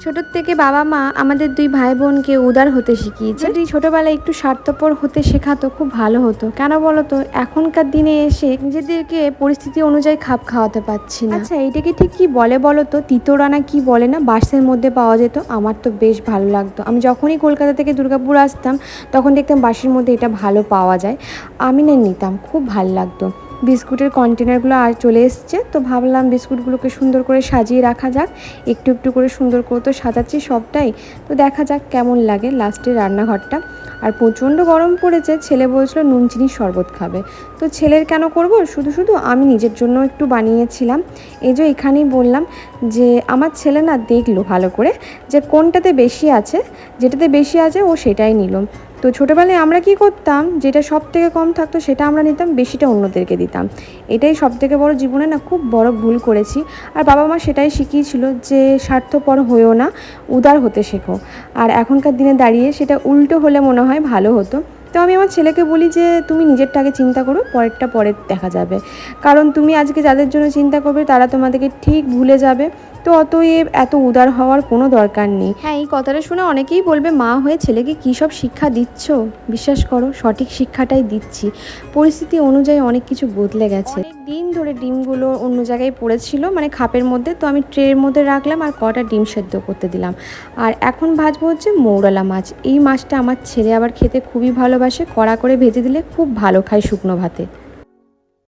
ছোটোর থেকে বাবা মা আমাদের দুই ভাই বোনকে উদার হতে শিখিয়েছে। যদি ছোটোবেলায় একটু স্বার্থপর হতে শেখাতো খুব ভালো হতো। কেন বলো তো, এখনকার দিনে এসে নিজেদেরকে পরিস্থিতি অনুযায়ী খাপ খাওয়াতে পারছি না। আচ্ছা, এইটাকে ঠিক কি বলে বলো তো? তিতোরানা কি বলে না, বাসের মধ্যে পাওয়া যেত। আমার তো বেশ ভালো লাগতো। আমি যখনই কলকাতা থেকে দুর্গাপুর আসতাম তখন দেখতাম বাসের মধ্যে এটা ভালো পাওয়া যায়। আমি না নিতাম, খুব ভালো লাগতো। বিস্কুটের কন্টেনারগুলো আর চলে এসছে, তো ভাবলাম বিস্কুটগুলোকে সুন্দর করে সাজিয়ে রাখা যাক। একটু একটু করে সুন্দর করে তো সাজাচ্ছি সবটাই, তো দেখা যাক কেমন লাগে লাস্টে রান্নাঘরটা। আর প্রচণ্ড গরম পড়েছে, ছেলে বলছিল নুন চিনির শরবত খাবে। তো ছেলের কেন করব, শুধু শুধু আমি নিজের জন্য একটু বানিয়েছিলাম। এই যে এখানেই বললাম যে আমার ছেলে না দেখলো ভালো করে যে কোনটাতে বেশি আছে, যেটাতে বেশি আছে ও সেটাই নিল। তো ছোটোবেলায় আমরা কি করতাম, যেটা সব থেকে কম থাকতো সেটা আমরা নিতাম, বেশিটা অন্যদেরকে দিতাম। এটাই সব থেকে বড় জীবনে না খুব বড় ভুল করেছি। আর বাবা মা সেটাই শিখিয়েছিল যে স্বার্থপর হয়েও না, উদার হতে শেখো। আর এখনকার দিনে দাঁড়িয়ে সেটা উল্টো হলে মনে হয় ভালো হতো। তো আমি আমার ছেলেকে বলি যে তুমি নিজেরটা আগে চিন্তা করো, পরেরটা পরে দেখা যাবে। কারণ তুমি আজকে যাদের জন্য চিন্তা করবে তারা তোমাদেরকে ঠিক ভুলে যাবে। তো অতএব এত উদার হওয়ার কোনো দরকার নেই। হ্যাঁ, এই কথাটা শুনে অনেকেই বলবে মা হয়ে ছেলেকে কী সব শিক্ষা দিচ্ছ। বিশ্বাস করো, সঠিক শিক্ষাটাই দিচ্ছি। পরিস্থিতি অনুযায়ী অনেক কিছু বদলে গেছে। অনেক দিন ধরে ডিমগুলো অন্য জায়গায় পড়েছিল, মানে খাপের মধ্যে, তো আমি ট্রের মধ্যে রাখলাম আর কটা ডিম সেদ্ধ করতে দিলাম। আর এখন ভাজবো হচ্ছে মৌরলা মাছ। এই মাছটা আমার ছেলে আবার খেতে খুবই ভালোবাসে, কড়া করে ভেজে দিলে খুব ভালো খায় শুকনো ভাতে।